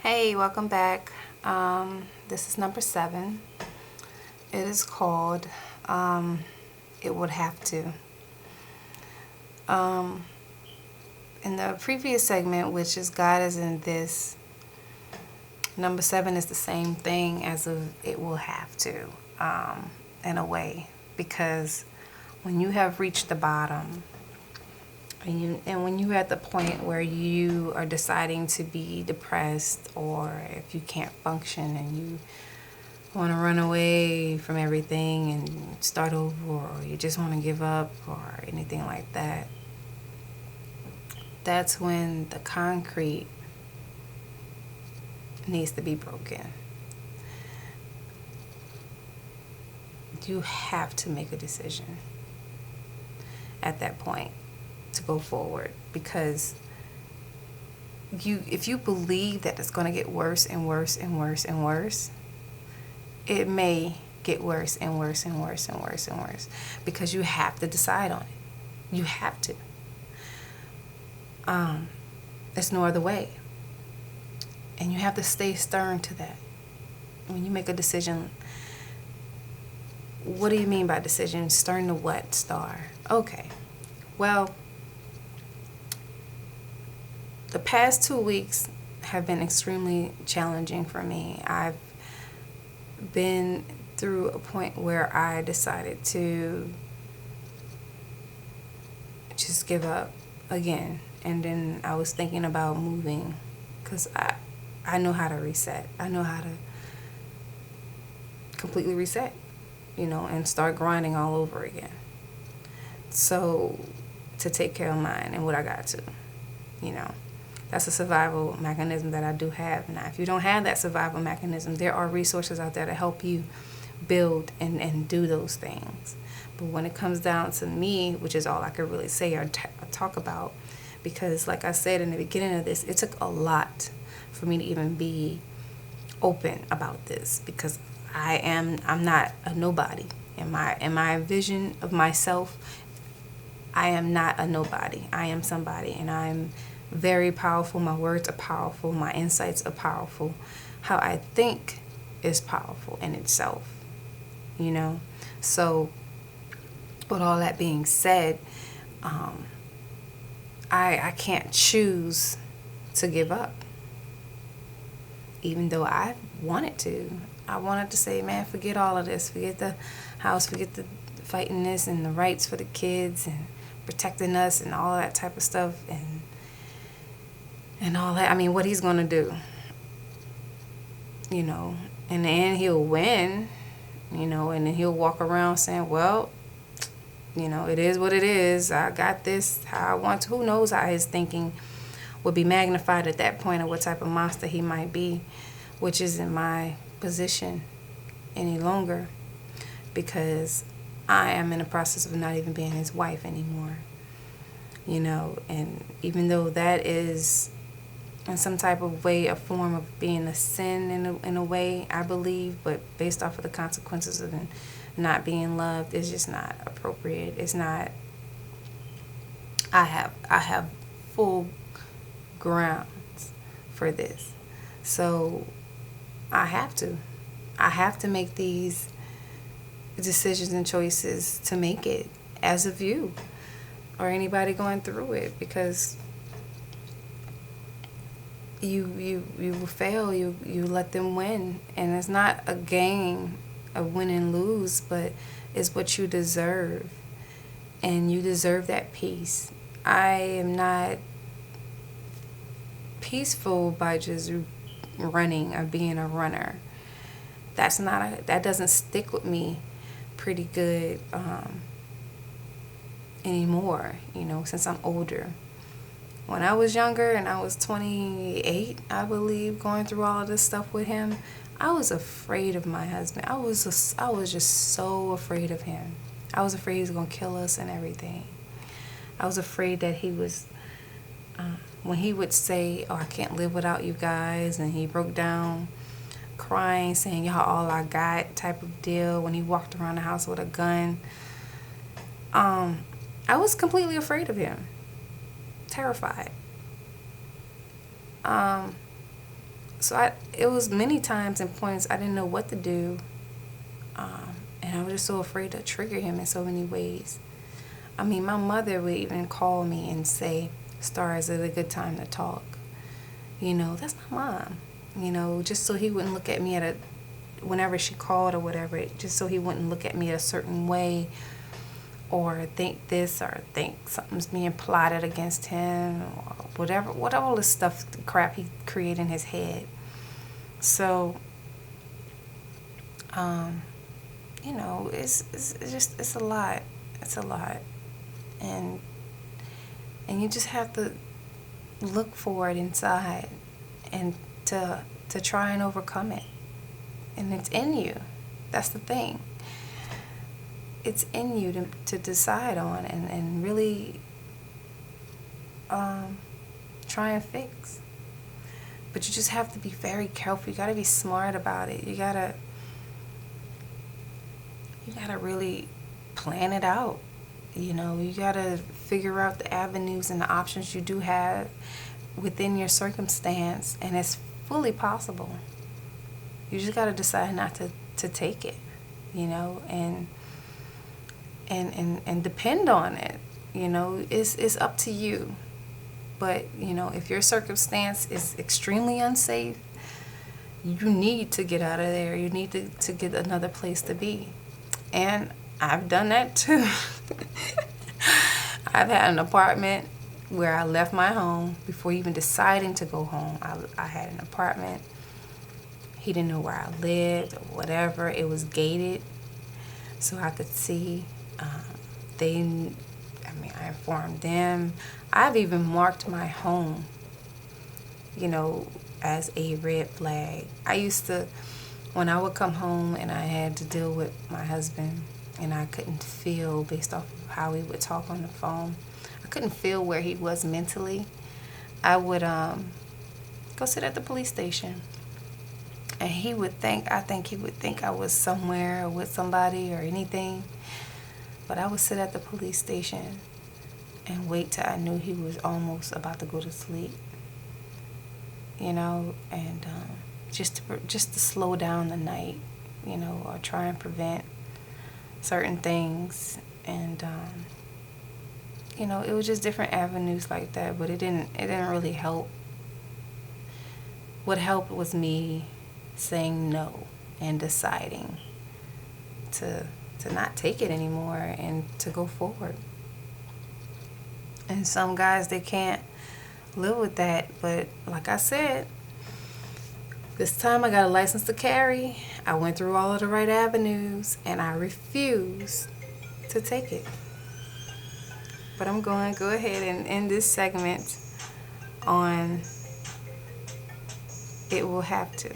Hey, welcome back. This is number 7. It is called It Would Have to. In the previous segment, which is God is in this, number 7 is the same thing as it will have to, in a way, because when you have reached the bottom, and when you're at the point where you are deciding to be depressed, or if you can't function and you want to run away from everything and start over, or you just want to give up or anything like that, that's when the concrete needs to be broken. You have to make a decision at that point to go forward, because if you believe that it's going to get worse and worse and worse and worse, it may get worse and worse and worse and worse and worse, because you have to decide on it. You have to. There's no other way, and you have to stay stern to that. When you make a decision, what do you mean by decision? Stern to what, Star? Okay, well, the past 2 weeks have been extremely challenging for me. I've been through a point where I decided to just give up again. And then I was thinking about moving, because I know how to reset. I know how to completely reset, and start grinding all over again. So, to take care of mine and what I got to, that's a survival mechanism that I do have. Now, if you don't have that survival mechanism, there are resources out there to help you build and do those things. But when it comes down to me, which is all I could really say or talk about, because like I said in the beginning of this, it took a lot for me to even be open about this, because I'm not a nobody. In my vision of myself, I am not a nobody. I am somebody, and I'm very powerful. My words are powerful. My insights are powerful. How I think is powerful in itself, So, with all that being said, I can't choose to give up, even though I wanted to. I wanted to say, man, forget all of this. Forget the house. Forget the fighting this and the rights for the kids and protecting us and all that type of stuff and all that. I mean, what he's going to do, in the end, he'll win, and then he'll walk around saying, well, it is what it is. I got this how I want to. Who knows how his thinking would be magnified at that point, or what type of monster he might be, which isn't my position any longer, because I am in the process of not even being his wife anymore, and even though that is in some type of way a form of being a sin in a way, I believe, but based off of the consequences of not being loved, it's just not appropriate. It's not. I have full grounds for this, so I have to make these decisions and choices to make it, as of you or anybody going through it, because you will fail. You let them win, and it's not a game of win and lose, but it's what you deserve, and you deserve that peace. I am not peaceful by just running or being a runner. That doesn't stick with me pretty good anymore, since I'm older. When I was younger and I was 28, I believe, going through all of this stuff with him, I was afraid of my husband. I was just so afraid of him. I was afraid he was going to kill us and everything. I was afraid that he was, when he would say, oh, I can't live without you guys, and he broke down crying, saying, y'all all I got type of deal, when he walked around the house with a gun, I was completely afraid of him. Terrified. it was many times and points I didn't know what to do, and I was just so afraid to trigger him in so many ways. I mean, my mother would even call me and say, "Star, is it a good time to talk?" That's my mom. Just so he wouldn't look at me whenever she called or whatever, just so he wouldn't look at me a certain way or think this or think something's being plotted against him or whatever, all this stuff, crap he created in his head. So, it's a lot. It's a lot. And you just have to look for it inside and to try and overcome it. And it's in you. That's the thing. It's in you to decide on and really try and fix. But you just have to be very careful. You got to be smart about it. You got to really plan it out. You got to figure out the avenues and the options you do have within your circumstance, and it's fully possible. You just got to decide not to take it, and depend on it. It's up to you. But, if your circumstance is extremely unsafe, you need to get out of there. You need to get another place to be. And I've done that too. I've had an apartment where I left my home before even deciding to go home. I had an apartment. He didn't know where I lived or whatever. It was gated so I could see. I informed them. I've even marked my home, as a red flag. I used to, when I would come home and I had to deal with my husband and I couldn't feel based off of how he would talk on the phone, I couldn't feel where he was mentally, I would go sit at the police station. And I think he would think I was somewhere or with somebody or anything. But I would sit at the police station and wait till I knew he was almost about to go to sleep. And just to slow down the night, or try and prevent certain things. And it was just different avenues like that, but it didn't really help. What helped was me saying no and deciding to not take it anymore and to go forward. And some guys, they can't live with that, but like I said, this time I got a license to carry. I went through all of the right avenues and I refuse to take it. But I'm going to go ahead and end this segment on "It Will Have to."